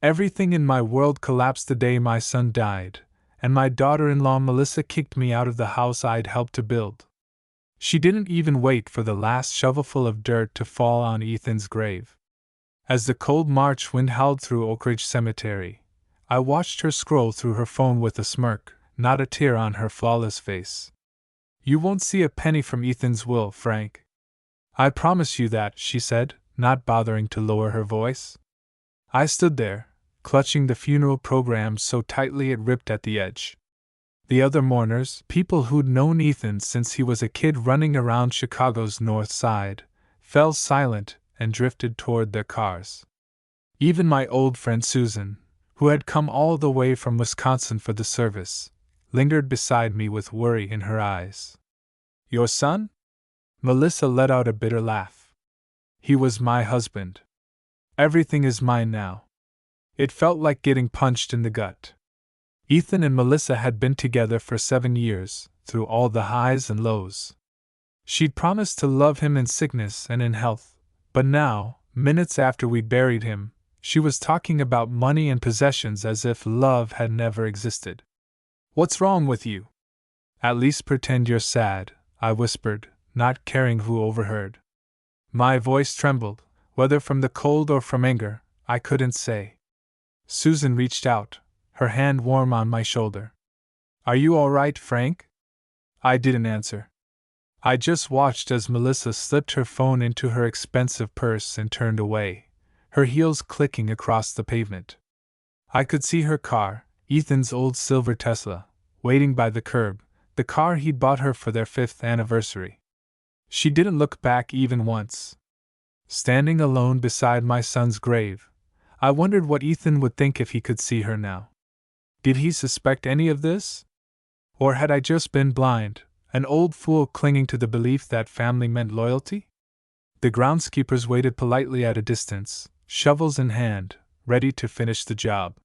Everything in my world collapsed the day my son died, and my daughter-in-law Melissa kicked me out of the house I'd helped to build. She didn't even wait for the last shovelful of dirt to fall on Ethan's grave. As the cold March wind howled through Oak Ridge Cemetery, I watched her scroll through her phone with a smirk, not a tear on her flawless face. "You won't see a penny from Ethan's will, Frank. I promise you that," she said, not bothering to lower her voice. I stood there, clutching the funeral program so tightly it ripped at the edge. The other mourners, people who'd known Ethan since he was a kid running around Chicago's North Side, fell silent and drifted toward their cars. Even my old friend Susan, who had come all the way from Wisconsin for the service, lingered beside me with worry in her eyes. "Your son?" Melissa let out a bitter laugh. "He was my husband. Everything is mine now." It felt like getting punched in the gut. Ethan and Melissa had been together for 7 years, through all the highs and lows. She'd promised to love him in sickness and in health, but now, minutes after we'd buried him, she was talking about money and possessions as if love had never existed. "What's wrong with you?" "At least pretend you're sad," I whispered, not caring who overheard. My voice trembled, whether from the cold or from anger, I couldn't say. Susan reached out, her hand warm on my shoulder. "Are you all right, Frank?" I didn't answer. I just watched as Melissa slipped her phone into her expensive purse and turned away, her heels clicking across the pavement. I could see her car, Ethan's old silver Tesla, waiting by the curb, the car he'd bought her for their 5th anniversary. She didn't look back even once. Standing alone beside my son's grave, I wondered what Ethan would think if he could see her now. Did he suspect any of this? Or had I just been blind, an old fool clinging to the belief that family meant loyalty? The groundskeepers waited politely at a distance, shovels in hand, ready to finish the job.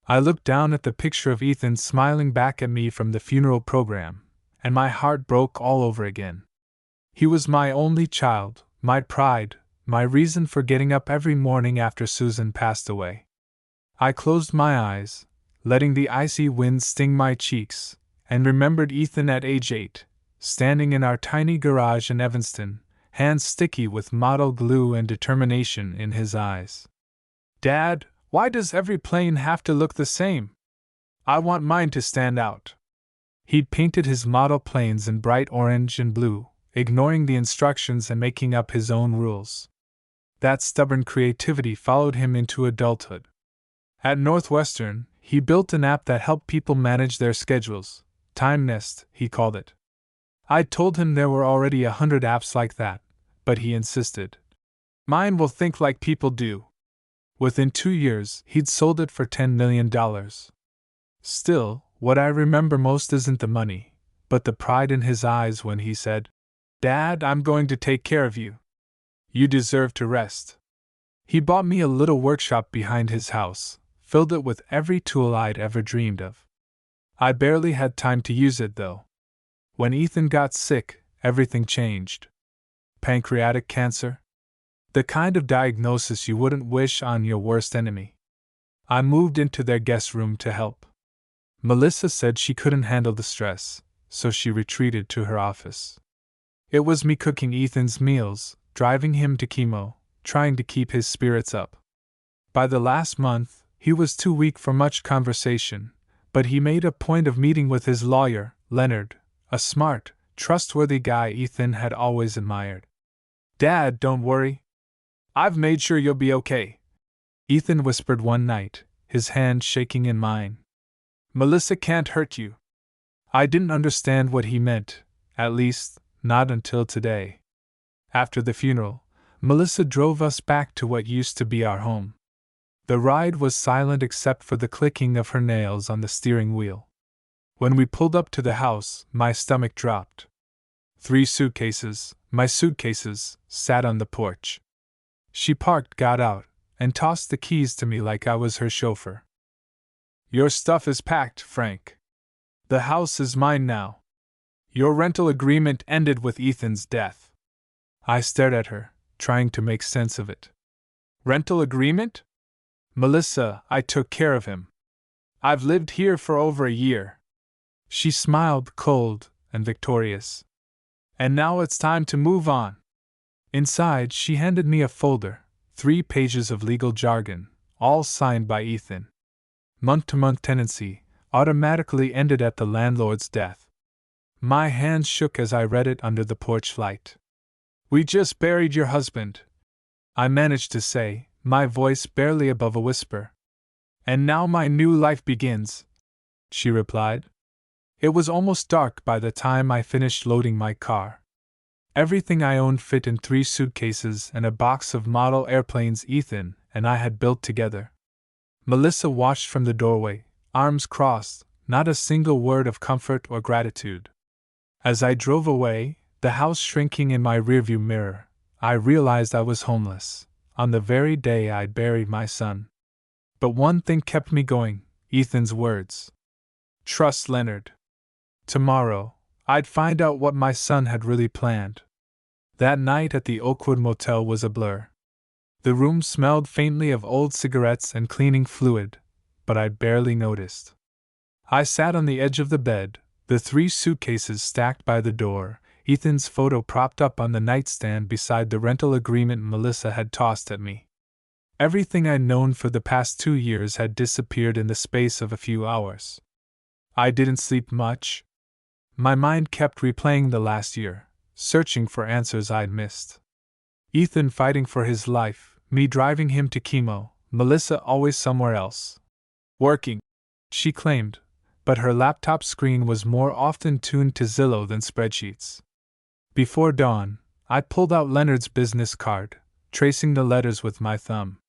I looked down at the picture of Ethan smiling back at me from the funeral program, and my heart broke all over again. He was my only child, my pride, my reason for getting up every morning after Susan passed away. I closed my eyes, letting the icy wind sting my cheeks, and remembered Ethan at age 8, standing in our tiny garage in Evanston, hands sticky with model glue and determination in his eyes. "Dad, why does every plane have to look the same? I want mine to stand out." He'd painted his model planes in bright orange and blue, ignoring the instructions and making up his own rules. That stubborn creativity followed him into adulthood. At Northwestern, he built an app that helped people manage their schedules. Time Nest, he called it. I'd told him there were already 100 apps like that, but he insisted. "Mine will think like people do." Within 2 years, he'd sold it for $10 million. Still, what I remember most isn't the money, but the pride in his eyes when he said, "Dad, I'm going to take care of you. You deserve to rest." He bought me a little workshop behind his house, filled it with every tool I'd ever dreamed of. I barely had time to use it, though. When Ethan got sick, everything changed. Pancreatic cancer? The kind of diagnosis you wouldn't wish on your worst enemy. I moved into their guest room to help. Melissa said she couldn't handle the stress, so she retreated to her office. It was me cooking Ethan's meals, driving him to chemo, trying to keep his spirits up. By the last month, he was too weak for much conversation, but he made a point of meeting with his lawyer, Leonard, a smart, trustworthy guy Ethan had always admired. "Dad, don't worry. I've made sure you'll be okay," Ethan whispered one night, his hand shaking in mine. "Melissa can't hurt you." I didn't understand what he meant, at least, not until today. After the funeral, Melissa drove us back to what used to be our home. The ride was silent except for the clicking of her nails on the steering wheel. When we pulled up to the house, my stomach dropped. 3 suitcases, my suitcases, sat on the porch. She parked, got out, and tossed the keys to me like I was her chauffeur. "Your stuff is packed, Frank. The house is mine now. Your rental agreement ended with Ethan's death." I stared at her, trying to make sense of it. "Rental agreement?" Melissa, I took care of him. I've lived here for over a year. She smiled, cold and victorious. And now it's time to move on. Inside, she handed me a folder, 3 pages of legal jargon, all signed by Ethan. Month-to-month tenancy, automatically ended at the landlord's death. My hands shook as I read it under the porch light. We just buried your husband, I managed to say, my voice barely above a whisper. And now my new life begins, she replied. It was almost dark by the time I finished loading my car. Everything I owned fit in 3 suitcases and a box of model airplanes Ethan and I had built together. Melissa watched from the doorway, arms crossed, not a single word of comfort or gratitude. As I drove away, the house shrinking in my rearview mirror, I realized I was homeless, on the very day I'd buried my son. But one thing kept me going, Ethan's words. Trust Leonard. Tomorrow, I'd find out what my son had really planned. That night at the Oakwood Motel was a blur. The room smelled faintly of old cigarettes and cleaning fluid, but I barely noticed. I sat on the edge of the bed, the 3 suitcases stacked by the door, Ethan's photo propped up on the nightstand beside the rental agreement Melissa had tossed at me. Everything I'd known for the past 2 years had disappeared in the space of a few hours. I didn't sleep much. My mind kept replaying the last year, searching for answers I'd missed. Ethan fighting for his life, me driving him to chemo, Melissa always somewhere else. Working, she claimed, but her laptop screen was more often tuned to Zillow than spreadsheets. Before dawn, I pulled out Leonard's business card, tracing the letters with my thumb.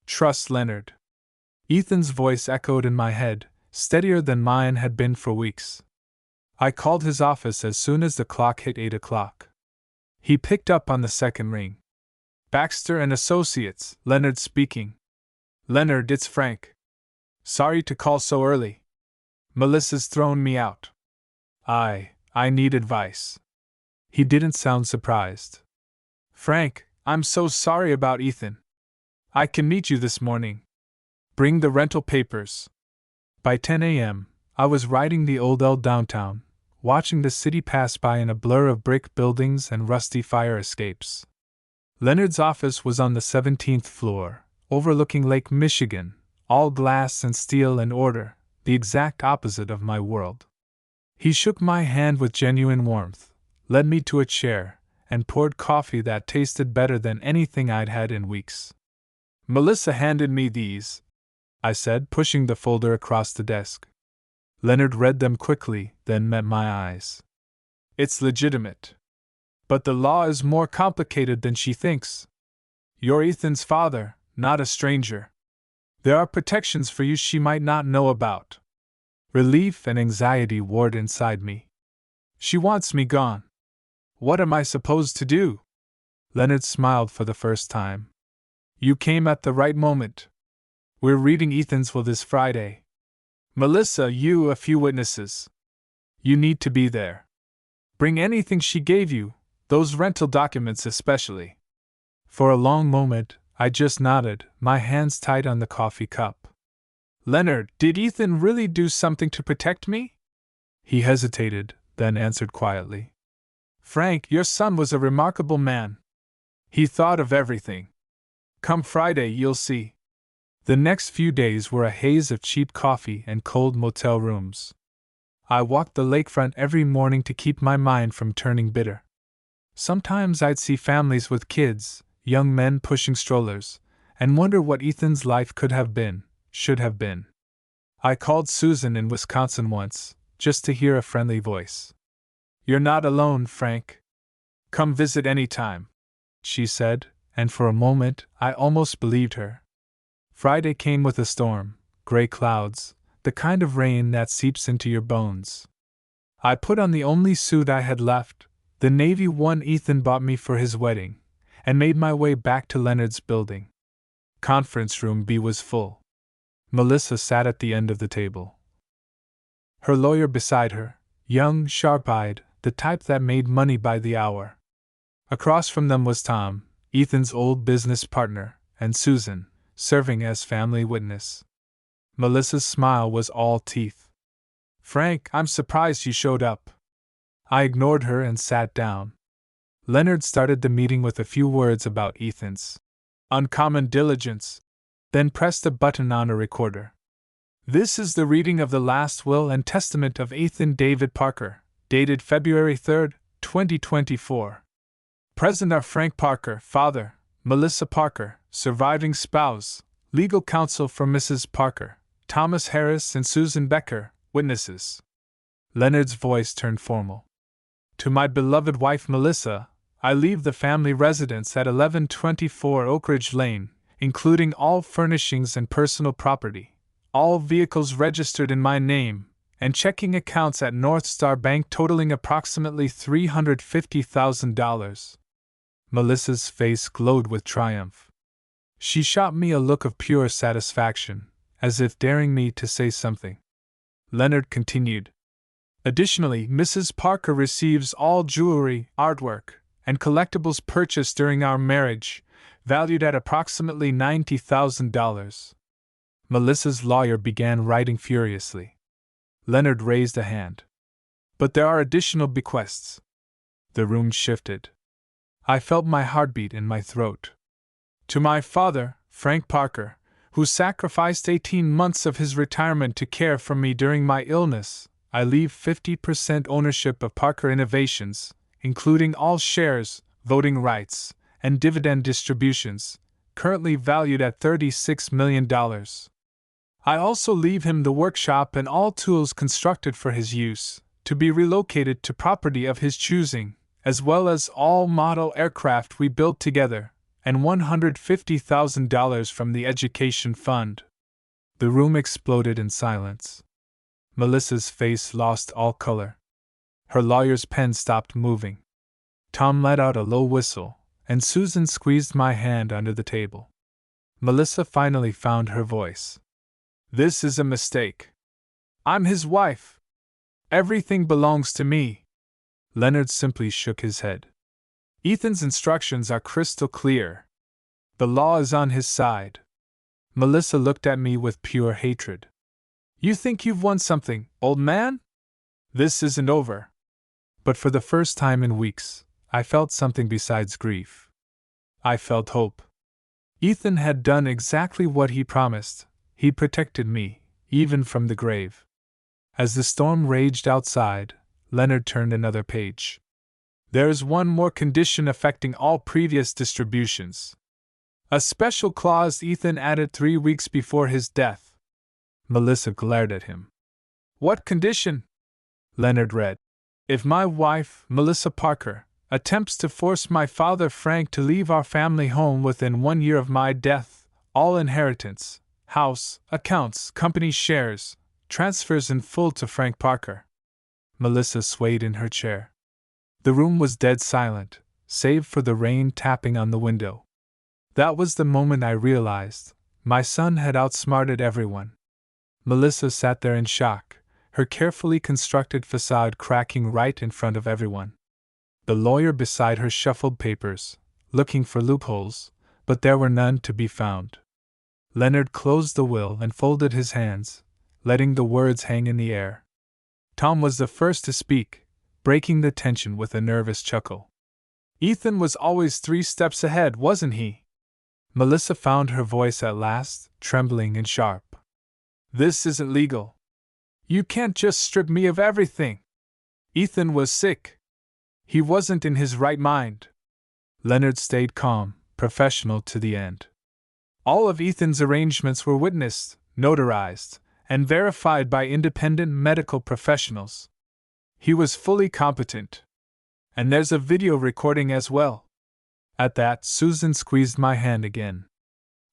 Trust Leonard. Ethan's voice echoed in my head, steadier than mine had been for weeks. I called his office as soon as the clock hit 8 o'clock. He picked up on the second ring. Baxter and Associates, Leonard speaking. Leonard, it's Frank. Sorry to call so early. Melissa's thrown me out. I need advice. He didn't sound surprised. Frank, I'm so sorry about Ethan. I can meet you this morning. Bring the rental papers. By 10 a.m., I was riding the Old L downtown, watching the city pass by in a blur of brick buildings and rusty fire escapes. Leonard's office was on the 17th floor, overlooking Lake Michigan, all glass and steel and order, the exact opposite of my world. He shook my hand with genuine warmth, led me to a chair, and poured coffee that tasted better than anything I'd had in weeks. Melissa handed me these, I said, pushing the folder across the desk. Leonard read them quickly, then met my eyes. It's legitimate. But the law is more complicated than she thinks. You're Ethan's father, not a stranger. There are protections for you she might not know about. Relief and anxiety warred inside me. She wants me gone. What am I supposed to do? Leonard smiled for the first time. You came at the right moment. We're reading Ethan's will this Friday. Melissa, you a few witnesses. You need to be there. Bring anything she gave you, those rental documents especially. For a long moment, I just nodded, my hands tight on the coffee cup. Leonard, did Ethan really do something to protect me? He hesitated, then answered quietly. Frank, your son was a remarkable man. He thought of everything. Come Friday, you'll see. The next few days were a haze of cheap coffee and cold motel rooms. I walked the lakefront every morning to keep my mind from turning bitter. Sometimes I'd see families with kids, young men pushing strollers, and wonder what Ethan's life could have been, should have been. I called Susan in Wisconsin once, just to hear a friendly voice. You're not alone, Frank. Come visit any time, she said, and for a moment I almost believed her. Friday came with a storm, gray clouds, the kind of rain that seeps into your bones. I put on the only suit I had left, the navy one Ethan bought me for his wedding, and made my way back to Leonard's building. Conference room B was full. Melissa sat at the end of the table. Her lawyer beside her, young, sharp-eyed, the type that made money by the hour. Across from them was Tom, Ethan's old business partner, and Susan, serving as family witness. Melissa's smile was all teeth. "Frank, I'm surprised you showed up." I ignored her and sat down. Leonard started the meeting with a few words about Ethan's uncommon diligence, then pressed a button on a recorder. "This is the reading of the last will and testament of Ethan David Parker, dated February 3, 2024. Present are Frank Parker, father, Melissa Parker, surviving spouse, legal counsel for Mrs. Parker, Thomas Harris and Susan Becker, witnesses." Leonard's voice turned formal. "To my beloved wife Melissa, I leave the family residence at 1124 Oak Ridge Lane, including all furnishings and personal property, all vehicles registered in my name, and checking accounts at North Star Bank totaling approximately $350,000. Melissa's face glowed with triumph. She shot me a look of pure satisfaction, as if daring me to say something. Leonard continued. "Additionally, Mrs. Parker receives all jewelry, artwork, and collectibles purchased during our marriage, valued at approximately $90,000. Melissa's lawyer began writing furiously. Leonard raised a hand. "But there are additional bequests." The room shifted. I felt my heartbeat in my throat. "To my father, Frank Parker, who sacrificed 18 months of his retirement to care for me during my illness, I leave 50% ownership of Parker Innovations, including all shares, voting rights, and dividend distributions, currently valued at $36 million. I also leave him the workshop and all tools constructed for his use, to be relocated to property of his choosing, as well as all model aircraft we built together, and $150,000 from the education fund." The room exploded in silence. Melissa's face lost all color. Her lawyer's pen stopped moving. Tom let out a low whistle, and Susan squeezed my hand under the table. Melissa finally found her voice. "This is a mistake. I'm his wife. Everything belongs to me." Leonard simply shook his head. "Ethan's instructions are crystal clear. The law is on his side." Melissa looked at me with pure hatred. "You think you've won something, old man? This isn't over." But for the first time in weeks, I felt something besides grief. I felt hope. Ethan had done exactly what he promised. He protected me, even from the grave. As the storm raged outside, Leonard turned another page. "There is one more condition affecting all previous distributions. A special clause Ethan added 3 weeks before his death." Melissa glared at him. "What condition?" Leonard read. "If my wife, Melissa Parker, attempts to force my father Frank to leave our family home within 1 year of my death, all inheritance, house, accounts, company shares, transfers in full to Frank Parker." Melissa swayed in her chair. The room was dead silent, save for the rain tapping on the window. That was the moment I realized my son had outsmarted everyone. Melissa sat there in shock, her carefully constructed facade cracking right in front of everyone. The lawyer beside her shuffled papers, looking for loopholes, but there were none to be found. Leonard closed the will and folded his hands, letting the words hang in the air. Tom was the first to speak, breaking the tension with a nervous chuckle. "Ethan was always 3 steps ahead, wasn't he?" Melissa found her voice at last, trembling and sharp. "This isn't legal. You can't just strip me of everything. Ethan was sick. He wasn't in his right mind." Leonard stayed calm, professional to the end. "All of Ethan's arrangements were witnessed, notarized, and verified by independent medical professionals. He was fully competent. And there's a video recording as well." At that, Susan squeezed my hand again.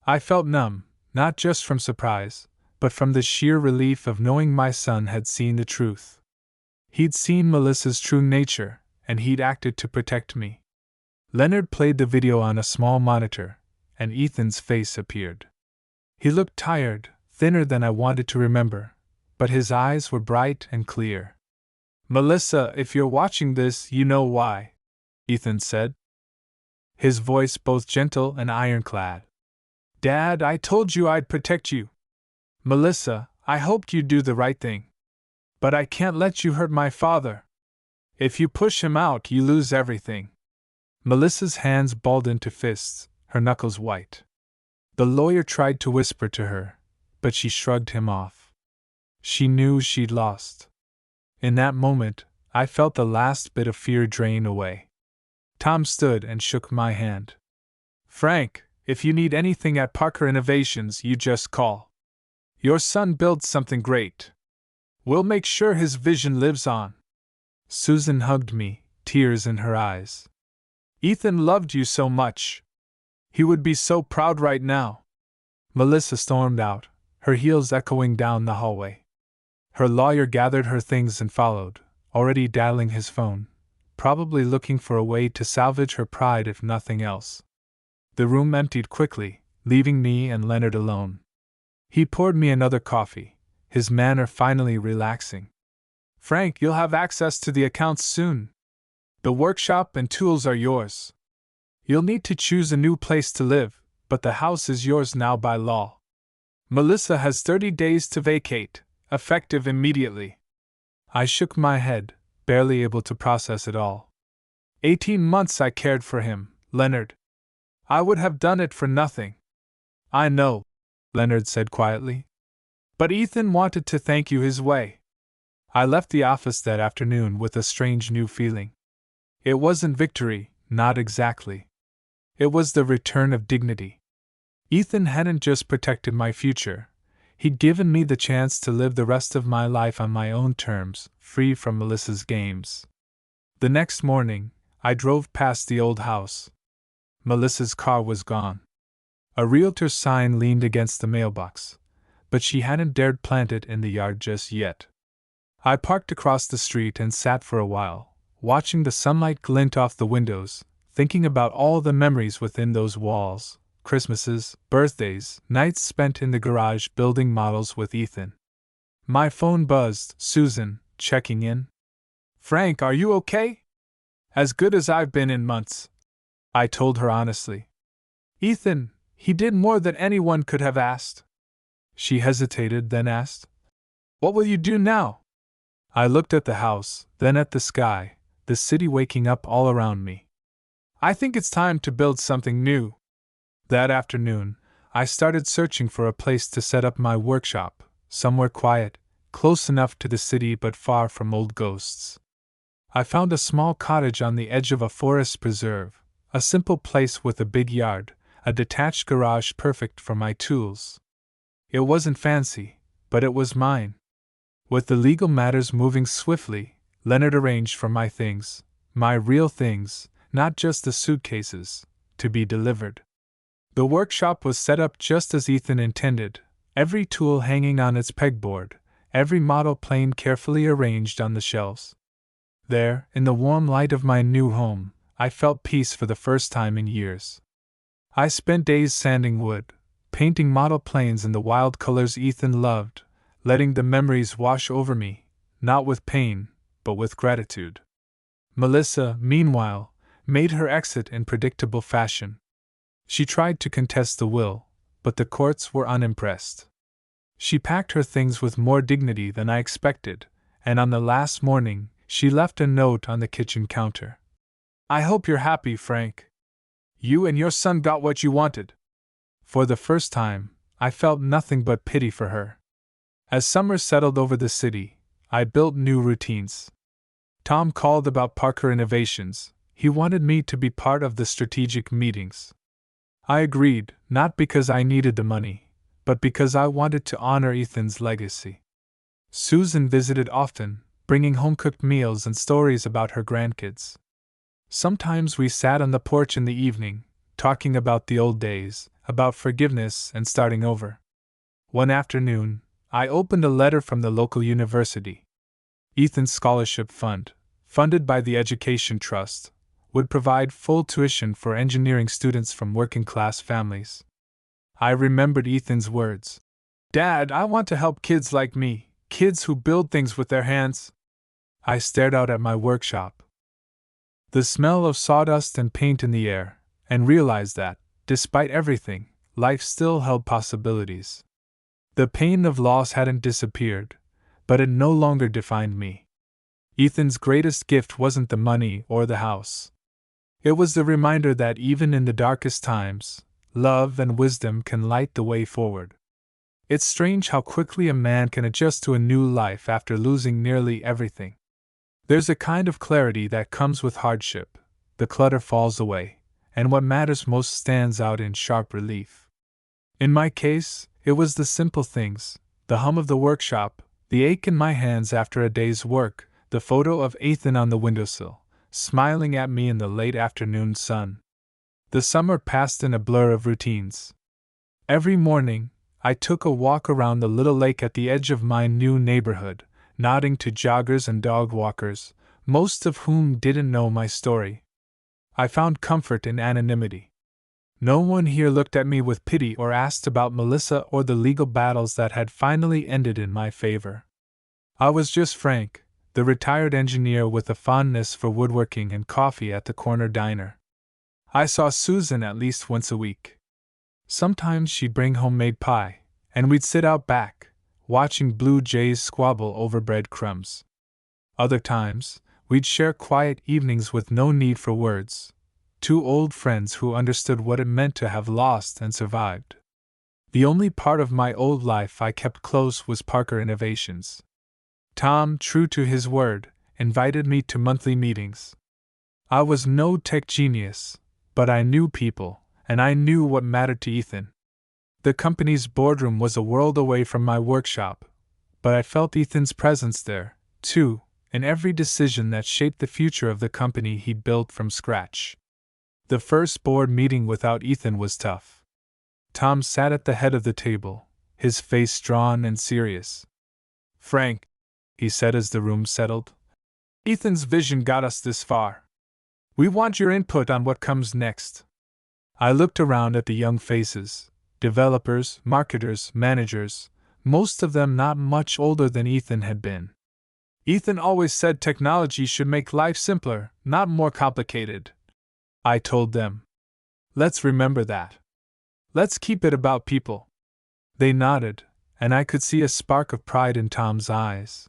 I felt numb, not just from surprise, but from the sheer relief of knowing my son had seen the truth. He'd seen Melissa's true nature, and he'd acted to protect me. Leonard played the video on a small monitor, and Ethan's face appeared. He looked tired, thinner than I wanted to remember, but his eyes were bright and clear. "Melissa, if you're watching this, you know why," Ethan said. His voice both gentle and ironclad. Dad, I told you I'd protect you. Melissa, I hoped you'd do the right thing. But I can't let you hurt my father. If you push him out, you lose everything. Melissa's hands balled into fists, her knuckles white. The lawyer tried to whisper to her, but she shrugged him off. She knew she'd lost. In that moment, I felt the last bit of fear drain away. Tom stood and shook my hand. Frank, if you need anything at Parker Innovations, you just call. Your son builds something great. We'll make sure his vision lives on. Susan hugged me, tears in her eyes. Ethan loved you so much. He would be so proud right now. Melissa stormed out, her heels echoing down the hallway. Her lawyer gathered her things and followed, already dialing his phone, probably looking for a way to salvage her pride if nothing else. The room emptied quickly, leaving me and Leonard alone. He poured me another coffee, his manner finally relaxing. Frank, you'll have access to the accounts soon. The workshop and tools are yours. You'll need to choose a new place to live, but the house is yours now by law. Melissa has 30 days to vacate, effective immediately. I shook my head, barely able to process it all. 18 months I cared for him, Leonard. I would have done it for nothing. I know, Leonard said quietly. But Ethan wanted to thank you his way. I left the office that afternoon with a strange new feeling. It wasn't victory, not exactly. It was the return of dignity. Ethan hadn't just protected my future, he'd given me the chance to live the rest of my life on my own terms, free from Melissa's games. The next morning, I drove past the old house. Melissa's car was gone. A realtor's sign leaned against the mailbox, but she hadn't dared plant it in the yard just yet. I parked across the street and sat for a while, watching the sunlight glint off the windows, thinking about all the memories within those walls, Christmases, birthdays, nights spent in the garage building models with Ethan. My phone buzzed, Susan, checking in. Frank, are you okay? As good as I've been in months, I told her honestly. Ethan, he did more than anyone could have asked. She hesitated, then asked, What will you do now? I looked at the house, then at the sky, the city waking up all around me. I think it's time to build something new. That afternoon, I started searching for a place to set up my workshop, somewhere quiet, close enough to the city but far from old ghosts. I found a small cottage on the edge of a forest preserve, a simple place with a big yard, a detached garage perfect for my tools. It wasn't fancy, but it was mine. With the legal matters moving swiftly, Leonard arranged for my things, my real things, not just the suitcases, to be delivered. The workshop was set up just as Ethan intended, every tool hanging on its pegboard, every model plane carefully arranged on the shelves. There, in the warm light of my new home, I felt peace for the first time in years. I spent days sanding wood, painting model planes in the wild colors Ethan loved, letting the memories wash over me, not with pain, but with gratitude. Melissa, meanwhile, made her exit in predictable fashion. She tried to contest the will, but the courts were unimpressed. She packed her things with more dignity than I expected, and on the last morning, she left a note on the kitchen counter. I hope you're happy, Frank. You and your son got what you wanted. For the first time, I felt nothing but pity for her. As summer settled over the city, I built new routines. Tom called about Parker Innovations. He wanted me to be part of the strategic meetings. I agreed, not because I needed the money, but because I wanted to honor Ethan's legacy. Susan visited often, bringing home-cooked meals and stories about her grandkids. Sometimes we sat on the porch in the evening, talking about the old days, about forgiveness and starting over. One afternoon, I opened a letter from the local university. Ethan's scholarship fund, funded by the Education Trust, would provide full tuition for engineering students from working-class families. I remembered Ethan's words. Dad, I want to help kids like me, kids who build things with their hands. I stared out at my workshop. The smell of sawdust and paint in the air, and realized that, despite everything, life still held possibilities. The pain of loss hadn't disappeared, but it no longer defined me. Ethan's greatest gift wasn't the money or the house. It was the reminder that even in the darkest times, love and wisdom can light the way forward. It's strange how quickly a man can adjust to a new life after losing nearly everything. There's a kind of clarity that comes with hardship, the clutter falls away, and what matters most stands out in sharp relief. In my case, it was the simple things, the hum of the workshop, the ache in my hands after a day's work, the photo of Ethan on the windowsill, smiling at me in the late afternoon sun. The summer passed in a blur of routines. Every morning, I took a walk around the little lake at the edge of my new neighborhood, nodding to joggers and dog walkers, most of whom didn't know my story. I found comfort in anonymity. No one here looked at me with pity or asked about Melissa or the legal battles that had finally ended in my favor. I was just Frank, the retired engineer with a fondness for woodworking and coffee at the corner diner. I saw Susan at least once a week. Sometimes she'd bring homemade pie, and we'd sit out back, watching blue jays squabble over breadcrumbs. Other times, we'd share quiet evenings with no need for words, two old friends who understood what it meant to have lost and survived. The only part of my old life I kept close was Parker Innovations. Tom, true to his word, invited me to monthly meetings. I was no tech genius, but I knew people, and I knew what mattered to Ethan. The company's boardroom was a world away from my workshop, but I felt Ethan's presence there, too, in every decision that shaped the future of the company he'd built from scratch. The first board meeting without Ethan was tough. Tom sat at the head of the table, his face drawn and serious. "Frank," he said as the room settled, "Ethan's vision got us this far. We want your input on what comes next." I looked around at the young faces, developers, marketers, managers, most of them not much older than Ethan had been. "Ethan always said technology should make life simpler, not more complicated," I told them. "Let's remember that. Let's keep it about people." They nodded, and I could see a spark of pride in Tom's eyes.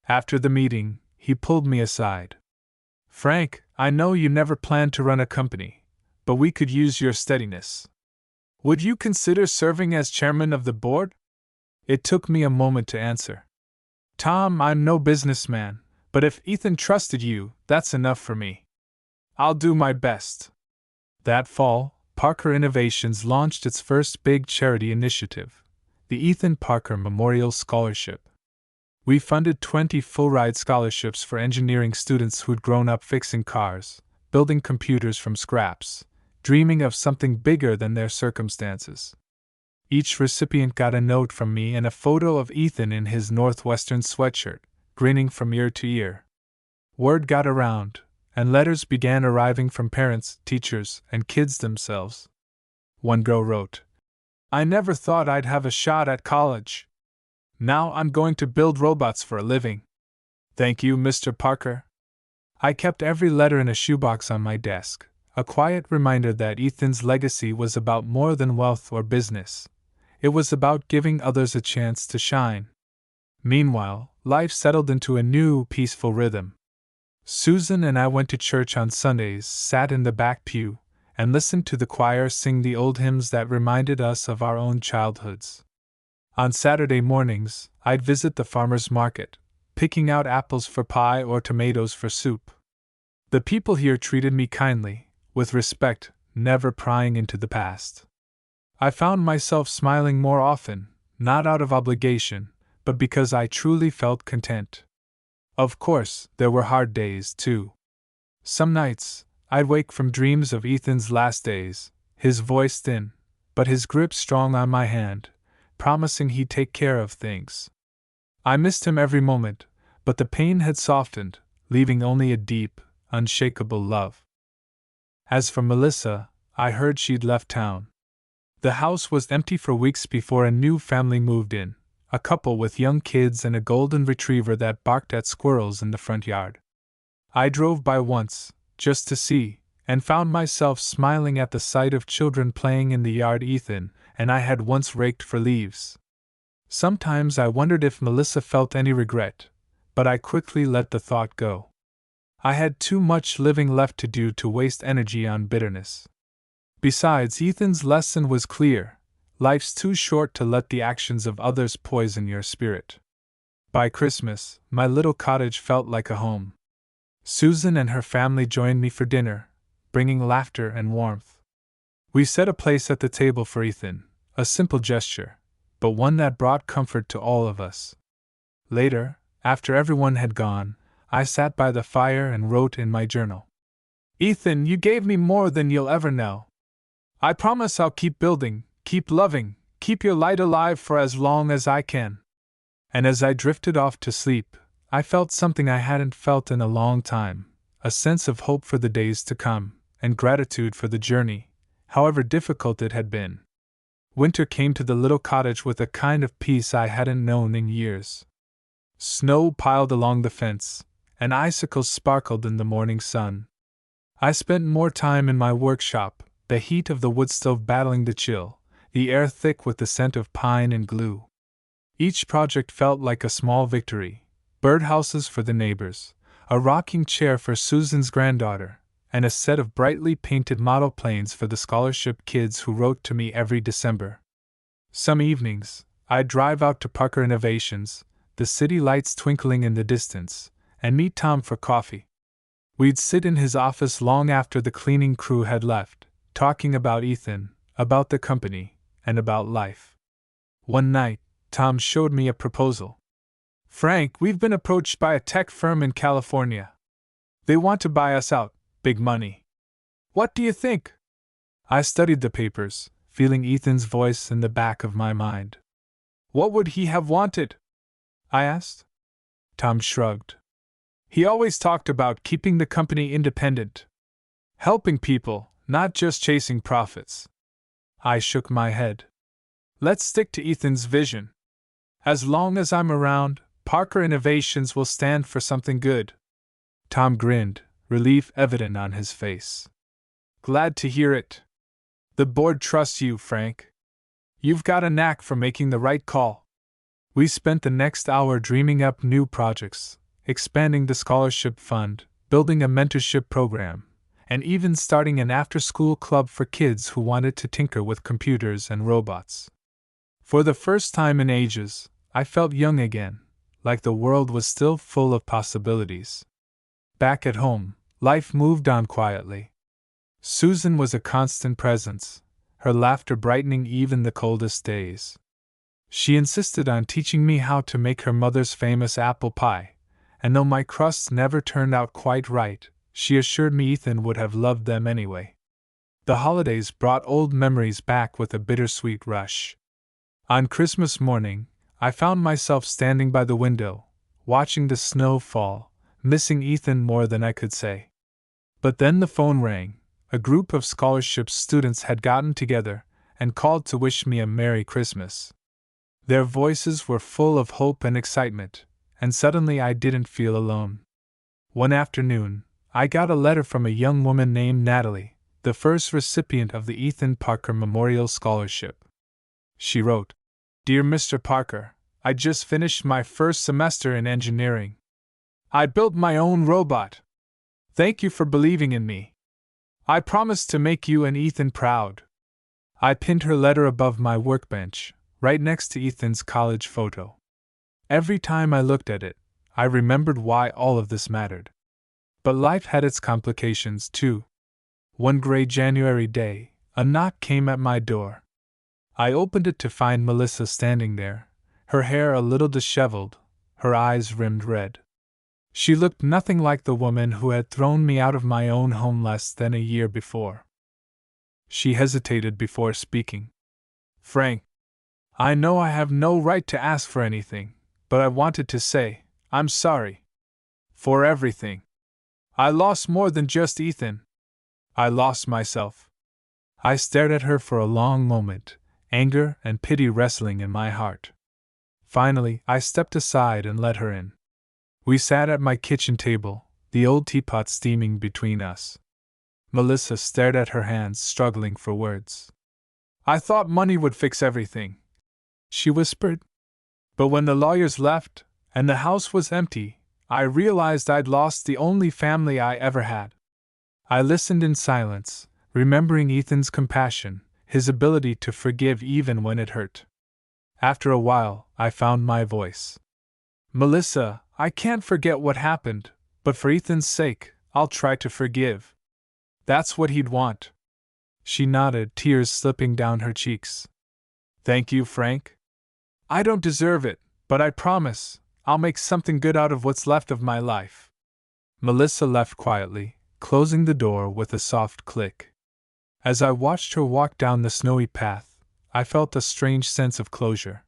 After the meeting, he pulled me aside. "Frank, I know you never planned to run a company, but we could use your steadiness. Would you consider serving as chairman of the board?" It took me a moment to answer. "Tom, I'm no businessman, but if Ethan trusted you, that's enough for me. I'll do my best." That fall, Parker Innovations launched its first big charity initiative, the Ethan Parker Memorial Scholarship. We funded 20 full-ride scholarships for engineering students who'd grown up fixing cars, building computers from scraps, dreaming of something bigger than their circumstances. Each recipient got a note from me and a photo of Ethan in his Northwestern sweatshirt, grinning from ear to ear. Word got around, and letters began arriving from parents, teachers, and kids themselves. One girl wrote, "I never thought I'd have a shot at college. Now I'm going to build robots for a living. Thank you, Mr. Parker." I kept every letter in a shoebox on my desk, a quiet reminder that Ethan's legacy was about more than wealth or business. It was about giving others a chance to shine. Meanwhile, life settled into a new, peaceful rhythm. Susan and I went to church on Sundays, sat in the back pew, and listened to the choir sing the old hymns that reminded us of our own childhoods. On Saturday mornings, I'd visit the farmer's market, picking out apples for pie or tomatoes for soup. The people here treated me kindly, with respect, never prying into the past. I found myself smiling more often, not out of obligation, but because I truly felt content. Of course, there were hard days, too. Some nights, I'd wake from dreams of Ethan's last days, his voice thin, but his grip strong on my hand, promising he'd take care of things. I missed him every moment, but the pain had softened, leaving only a deep, unshakable love. As for Melissa, I heard she'd left town. The house was empty for weeks before a new family moved in, a couple with young kids and a golden retriever that barked at squirrels in the front yard. I drove by once, just to see, and found myself smiling at the sight of children playing in the yard Ethan and I had once raked for leaves. Sometimes I wondered if Melissa felt any regret, but I quickly let the thought go. I had too much living left to do to waste energy on bitterness. Besides, Ethan's lesson was clear: life's too short to let the actions of others poison your spirit. By Christmas, my little cottage felt like a home. Susan and her family joined me for dinner, bringing laughter and warmth. We set a place at the table for Ethan, a simple gesture, but one that brought comfort to all of us. Later, after everyone had gone, I sat by the fire and wrote in my journal. Ethan, you gave me more than you'll ever know. I promise I'll keep building, keep loving, keep your light alive for as long as I can. And as I drifted off to sleep, I felt something I hadn't felt in a long time, a sense of hope for the days to come, and gratitude for the journey, however difficult it had been. Winter came to the little cottage with a kind of peace I hadn't known in years. Snow piled along the fence, and icicles sparkled in the morning sun. I spent more time in my workshop, the heat of the wood stove battling the chill, the air thick with the scent of pine and glue. Each project felt like a small victory: birdhouses for the neighbors, a rocking chair for Susan's granddaughter, and a set of brightly painted model planes for the scholarship kids who wrote to me every December. Some evenings, I'd drive out to Parker Innovations, the city lights twinkling in the distance, and meet Tom for coffee. We'd sit in his office long after the cleaning crew had left, talking about Ethan, about the company, and about life. One night, Tom showed me a proposal. Frank, we've been approached by a tech firm in California. They want to buy us out, big money. What do you think? I studied the papers, feeling Ethan's voice in the back of my mind. What would he have wanted? I asked. Tom shrugged. He always talked about keeping the company independent. Helping people, not just chasing profits. I shook my head. Let's stick to Ethan's vision. As long as I'm around, Parker Innovations will stand for something good. Tom grinned, relief evident on his face. Glad to hear it. The board trusts you, Frank. You've got a knack for making the right call. We spent the next hour dreaming up new projects, expanding the scholarship fund, building a mentorship program, and even starting an after-school club for kids who wanted to tinker with computers and robots. For the first time in ages, I felt young again, like the world was still full of possibilities. Back at home, life moved on quietly. Susan was a constant presence, her laughter brightening even the coldest days. She insisted on teaching me how to make her mother's famous apple pie, and though my crusts never turned out quite right, she assured me Ethan would have loved them anyway. The holidays brought old memories back with a bittersweet rush. On Christmas morning, I found myself standing by the window, watching the snow fall, missing Ethan more than I could say. But then the phone rang. A group of scholarship students had gotten together and called to wish me a Merry Christmas. Their voices were full of hope and excitement, and suddenly I didn't feel alone. One afternoon, I got a letter from a young woman named Natalie, the first recipient of the Ethan Parker Memorial Scholarship. She wrote, Dear Mr. Parker, I just finished my first semester in engineering. I built my own robot. Thank you for believing in me. I promise to make you and Ethan proud. I pinned her letter above my workbench, right next to Ethan's college photo. Every time I looked at it, I remembered why all of this mattered. But life had its complications too. One gray January day, a knock came at my door. I opened it to find Melissa standing there, her hair a little disheveled, her eyes rimmed red. She looked nothing like the woman who had thrown me out of my own home less than a year before. She hesitated before speaking. Frank, I know I have no right to ask for anything, but I wanted to say, I'm sorry. For everything. I lost more than just Ethan. I lost myself. I stared at her for a long moment, anger and pity wrestling in my heart. Finally, I stepped aside and let her in. We sat at my kitchen table, the old teapot steaming between us. Melissa stared at her hands, struggling for words. I thought money would fix everything, she whispered. But when the lawyers left, and the house was empty, I realized I'd lost the only family I ever had. I listened in silence, remembering Ethan's compassion, his ability to forgive even when it hurt. After a while, I found my voice. Melissa, I can't forget what happened, but for Ethan's sake, I'll try to forgive. That's what he'd want. She nodded, tears slipping down her cheeks. Thank you, Frank. I don't deserve it, but I promise, I'll make something good out of what's left of my life. Melissa left quietly, closing the door with a soft click. As I watched her walk down the snowy path, I felt a strange sense of closure.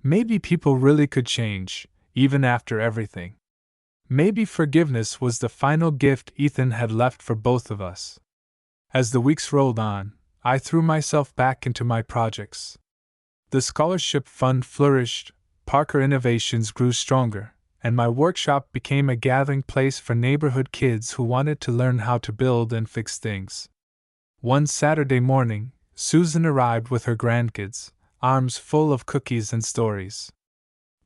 Maybe people really could change, even after everything. Maybe forgiveness was the final gift Ethan had left for both of us. As the weeks rolled on, I threw myself back into my projects. The scholarship fund flourished, Parker Innovations grew stronger, and my workshop became a gathering place for neighborhood kids who wanted to learn how to build and fix things. One Saturday morning, Susan arrived with her grandkids, arms full of cookies and stories.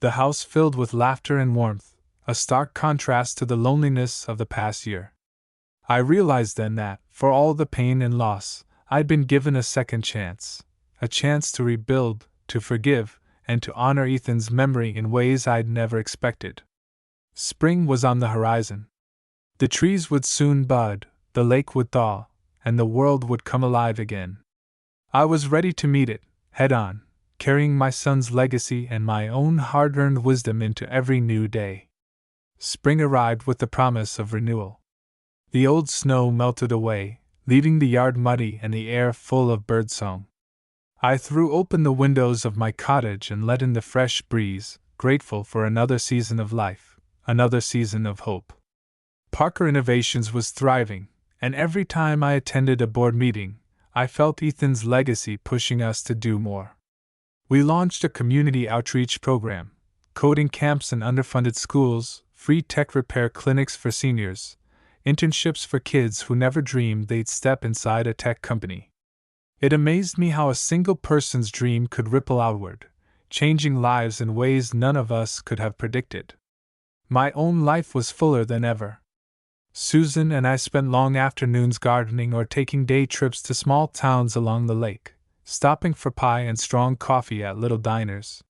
The house filled with laughter and warmth, a stark contrast to the loneliness of the past year. I realized then that, for all the pain and loss, I'd been given a second chance, a chance to rebuild, to forgive, and to honor Ethan's memory in ways I'd never expected. Spring was on the horizon. The trees would soon bud, the lake would thaw, and the world would come alive again. I was ready to meet it, head on, carrying my son's legacy and my own hard-earned wisdom into every new day. Spring arrived with the promise of renewal. The old snow melted away, leaving the yard muddy and the air full of birdsong. I threw open the windows of my cottage and let in the fresh breeze, grateful for another season of life, another season of hope. Parker Innovations was thriving, and every time I attended a board meeting, I felt Ethan's legacy pushing us to do more. We launched a community outreach program, coding camps in underfunded schools, free tech repair clinics for seniors, internships for kids who never dreamed they'd step inside a tech company. It amazed me how a single person's dream could ripple outward, changing lives in ways none of us could have predicted. My own life was fuller than ever. Susan and I spent long afternoons gardening or taking day trips to small towns along the lake, stopping for pie and strong coffee at little diners.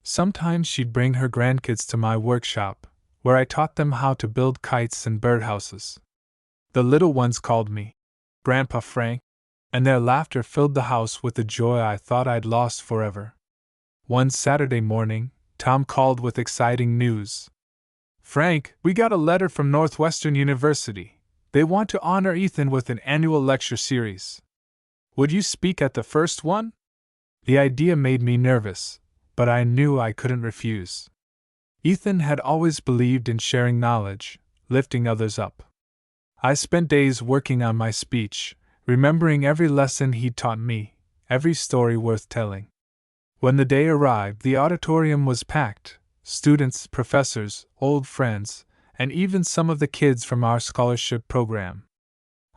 Sometimes she'd bring her grandkids to my workshop, where I taught them how to build kites and birdhouses. The little ones called me Grandpa Frank, and their laughter filled the house with a joy I thought I'd lost forever. One Saturday morning, Tom called with exciting news. Frank, we got a letter from Northwestern University. They want to honor Ethan with an annual lecture series. Would you speak at the first one? The idea made me nervous, but I knew I couldn't refuse. Ethan had always believed in sharing knowledge, lifting others up. I spent days working on my speech, remembering every lesson he'd taught me, every story worth telling. When the day arrived, the auditorium was packed. Students, professors, old friends, and even some of the kids from our scholarship program.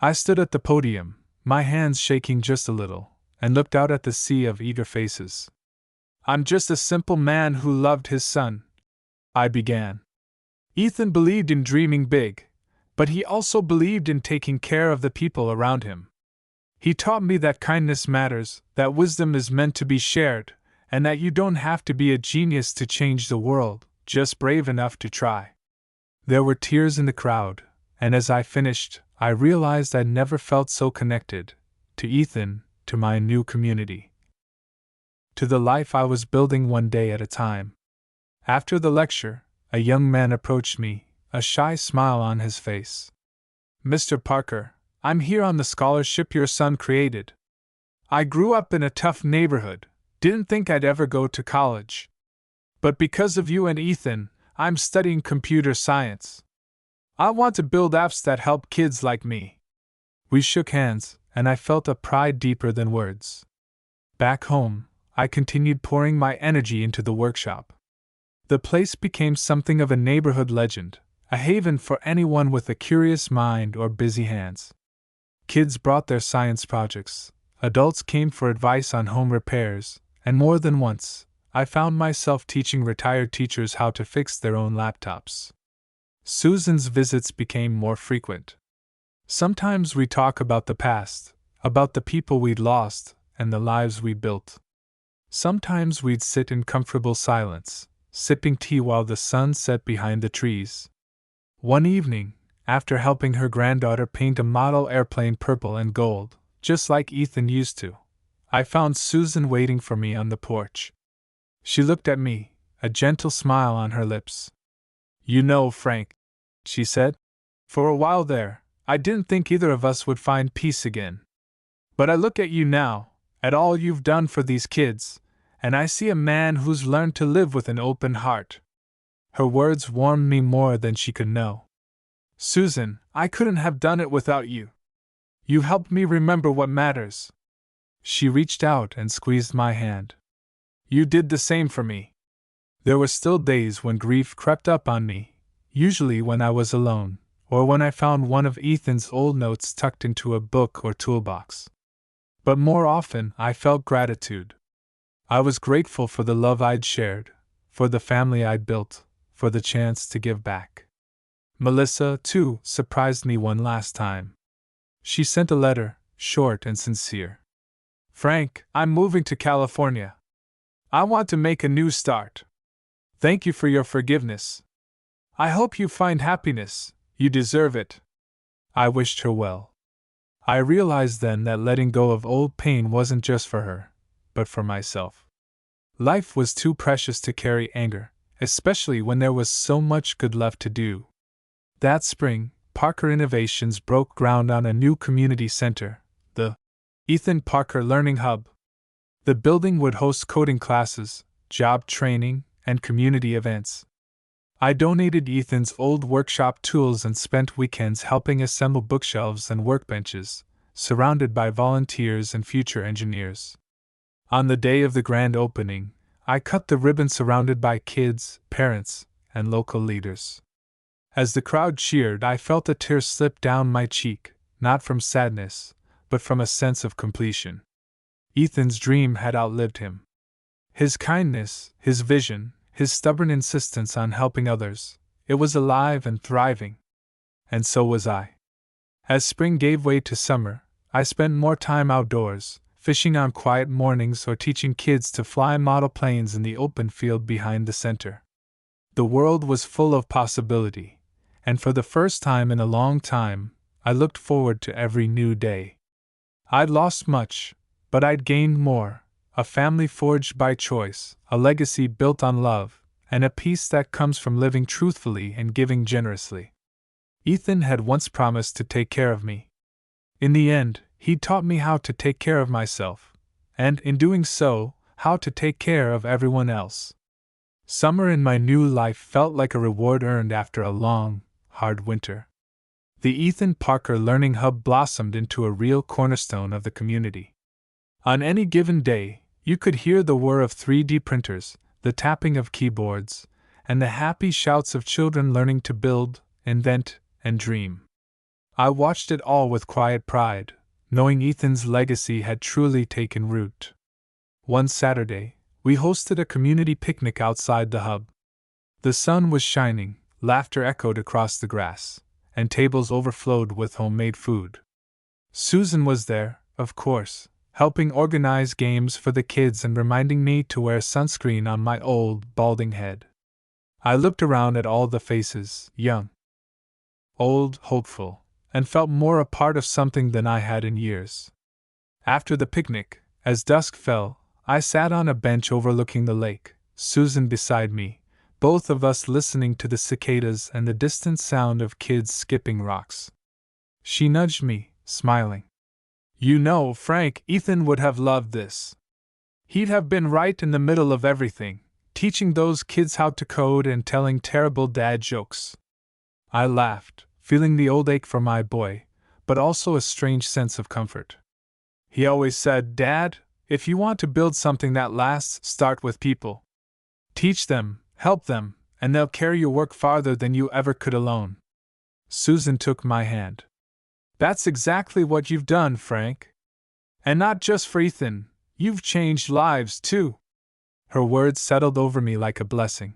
I stood at the podium, my hands shaking just a little, and looked out at the sea of eager faces. I'm just a simple man who loved his son, I began. Ethan believed in dreaming big, but he also believed in taking care of the people around him. He taught me that kindness matters, that wisdom is meant to be shared, and that you don't have to be a genius to change the world, just brave enough to try. There were tears in the crowd, and as I finished, I realized I'd never felt so connected, to Ethan, to my new community, to the life I was building one day at a time. After the lecture, a young man approached me, a shy smile on his face. Mr. Parker, I'm here on the scholarship your son created. I grew up in a tough neighborhood. Didn't think I'd ever go to college. But because of you and Ethan, I'm studying computer science. I want to build apps that help kids like me. We shook hands, and I felt a pride deeper than words. Back home, I continued pouring my energy into the workshop. The place became something of a neighborhood legend, a haven for anyone with a curious mind or busy hands. Kids brought their science projects, adults came for advice on home repairs, and more than once, I found myself teaching retired teachers how to fix their own laptops. Susan's visits became more frequent. Sometimes we talk about the past, about the people we'd lost, and the lives we built. Sometimes we'd sit in comfortable silence, sipping tea while the sun set behind the trees. One evening, after helping her granddaughter paint a model airplane purple and gold, just like Ethan used to, I found Susan waiting for me on the porch. She looked at me, a gentle smile on her lips. "You know, Frank," she said, "for a while there, I didn't think either of us would find peace again. But I look at you now, at all you've done for these kids, and I see a man who's learned to live with an open heart." Her words warmed me more than she could know. "Susan, I couldn't have done it without you. You helped me remember what matters." She reached out and squeezed my hand. "You did the same for me." There were still days when grief crept up on me, usually when I was alone, or when I found one of Ethan's old notes tucked into a book or toolbox. But more often, I felt gratitude. I was grateful for the love I'd shared, for the family I'd built, for the chance to give back. Melissa, too, surprised me one last time. She sent a letter, short and sincere. "Frank, I'm moving to California. I want to make a new start. Thank you for your forgiveness. I hope you find happiness, you deserve it." I wished her well. I realized then that letting go of old pain wasn't just for her, but for myself. Life was too precious to carry anger, especially when there was so much good left to do. That spring, Parker Innovations broke ground on a new community center, the Ethan Parker Learning Hub. The building would host coding classes, job training, and community events. I donated Ethan's old workshop tools and spent weekends helping assemble bookshelves and workbenches, surrounded by volunteers and future engineers. On the day of the grand opening, I cut the ribbon surrounded by kids, parents, and local leaders. As the crowd cheered, I felt a tear slip down my cheek, not from sadness, but from a sense of completion. Ethan's dream had outlived him. His kindness, his vision, his stubborn insistence on helping others, it was alive and thriving. And so was I. As spring gave way to summer, I spent more time outdoors, fishing on quiet mornings or teaching kids to fly model planes in the open field behind the center. The world was full of possibility, and for the first time in a long time, I looked forward to every new day. I'd lost much, but I'd gained more. A family forged by choice, a legacy built on love, and a peace that comes from living truthfully and giving generously. Ethan had once promised to take care of me. In the end, he taught me how to take care of myself, and, in doing so, how to take care of everyone else. Summer in my new life felt like a reward earned after a long, hard winter. The Ethan Parker Learning Hub blossomed into a real cornerstone of the community. On any given day, you could hear the whir of 3D printers, the tapping of keyboards, and the happy shouts of children learning to build, invent, and dream. I watched it all with quiet pride, knowing Ethan's legacy had truly taken root. One Saturday, we hosted a community picnic outside the hub. The sun was shining, laughter echoed across the grass, and tables overflowed with homemade food. Susan was there, of course, helping organize games for the kids and reminding me to wear sunscreen on my old, balding head. I looked around at all the faces, young, old, hopeful, and felt more a part of something than I had in years. After the picnic, as dusk fell, I sat on a bench overlooking the lake, Susan beside me, both of us listening to the cicadas and the distant sound of kids skipping rocks. She nudged me, smiling. "You know, Frank, Ethan would have loved this. He'd have been right in the middle of everything, teaching those kids how to code and telling terrible dad jokes." I laughed, feeling the old ache for my boy, but also a strange sense of comfort. "He always said, 'Dad, if you want to build something that lasts, start with people. Teach them, help them, and they'll carry your work farther than you ever could alone.'" Susan took my hand. That's exactly what you've done, Frank. And not just for Ethan, you've changed lives too. Her words settled over me like a blessing.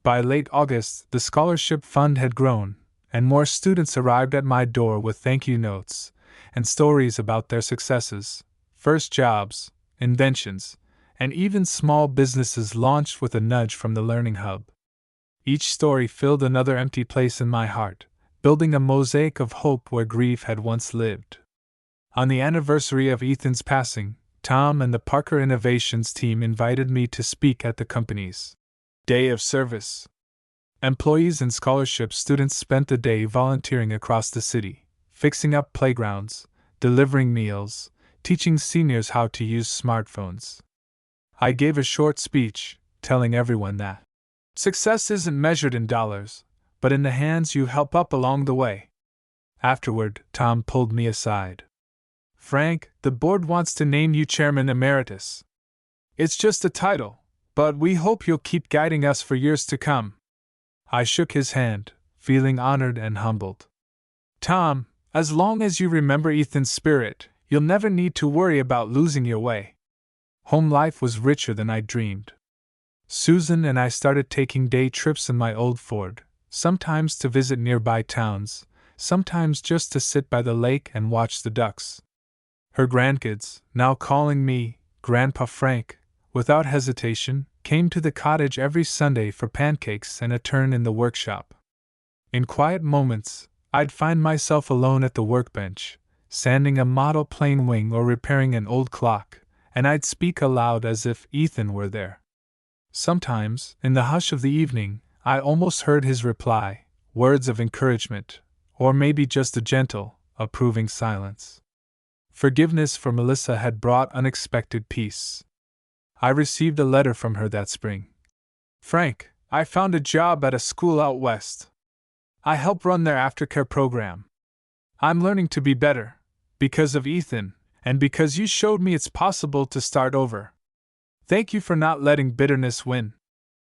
By late August, the scholarship fund had grown, and more students arrived at my door with thank you notes and stories about their successes, first jobs, inventions, and even small businesses launched with a nudge from the Learning Hub. Each story filled another empty place in my heart, building a mosaic of hope where grief had once lived. On the anniversary of Ethan's passing, Tom and the Parker Innovations team invited me to speak at the company's Day of Service. Employees and scholarship students spent the day volunteering across the city, fixing up playgrounds, delivering meals, teaching seniors how to use smartphones. I gave a short speech, telling everyone that success isn't measured in dollars, but in the hands you help up along the way. Afterward, Tom pulled me aside. Frank, the board wants to name you Chairman Emeritus. It's just a title, but we hope you'll keep guiding us for years to come. I shook his hand, feeling honored and humbled. Tom, as long as you remember Ethan's spirit, you'll never need to worry about losing your way. Home life was richer than I dreamed. Susan and I started taking day trips in my old Ford, sometimes to visit nearby towns, sometimes just to sit by the lake and watch the ducks. Her grandkids, now calling me Grandpa Frank, without hesitation, came to the cottage every Sunday for pancakes and a turn in the workshop. In quiet moments, I'd find myself alone at the workbench, sanding a model plane wing or repairing an old clock, and I'd speak aloud as if Ethan were there. Sometimes, in the hush of the evening, I almost heard his reply, words of encouragement, or maybe just a gentle, approving silence. Forgiveness for Melissa had brought unexpected peace. I received a letter from her that spring. Frank, I found a job at a school out west. I help run their aftercare program. I'm learning to be better, because of Ethan, and because you showed me it's possible to start over. Thank you for not letting bitterness win.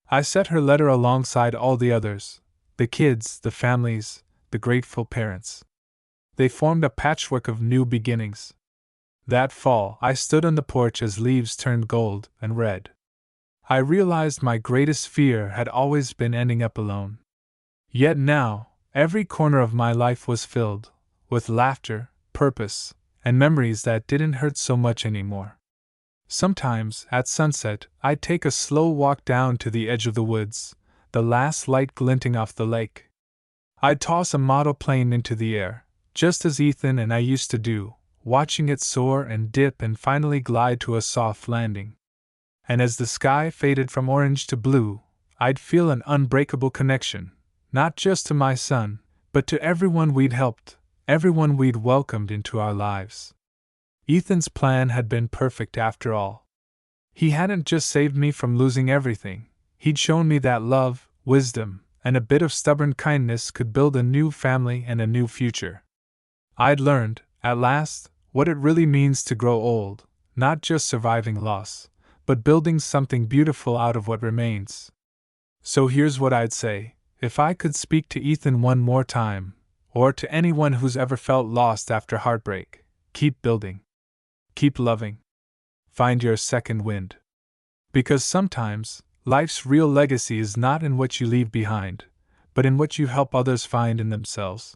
I set her letter alongside all the others, the kids, the families, the grateful parents. They formed a patchwork of new beginnings. That fall, I stood on the porch as leaves turned gold and red. I realized my greatest fear had always been ending up alone. Yet now, every corner of my life was filled with laughter, purpose, and memories that didn't hurt so much anymore. Sometimes, at sunset, I'd take a slow walk down to the edge of the woods, the last light glinting off the lake. I'd toss a model plane into the air, just as Ethan and I used to do, watching it soar and dip and finally glide to a soft landing. And as the sky faded from orange to blue, I'd feel an unbreakable connection, not just to my son, but to everyone we'd helped, everyone we'd welcomed into our lives. Ethan's plan had been perfect after all. He hadn't just saved me from losing everything, he'd shown me that love, wisdom, and a bit of stubborn kindness could build a new family and a new future. I'd learned, at last, what it really means to grow old, not just surviving loss, but building something beautiful out of what remains. So here's what I'd say, if I could speak to Ethan one more time, or to anyone who's ever felt lost after heartbreak: keep building. Keep loving. Find your second wind. Because sometimes, life's real legacy is not in what you leave behind, but in what you help others find in themselves.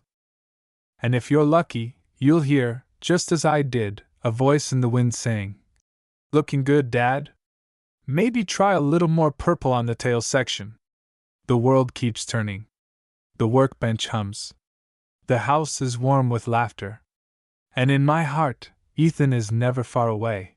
And if you're lucky, you'll hear, just as I did, a voice in the wind saying, "Looking good, Dad? Maybe try a little more purple on the tail section." The world keeps turning. The workbench hums. The house is warm with laughter. And in my heart, Ethan is never far away.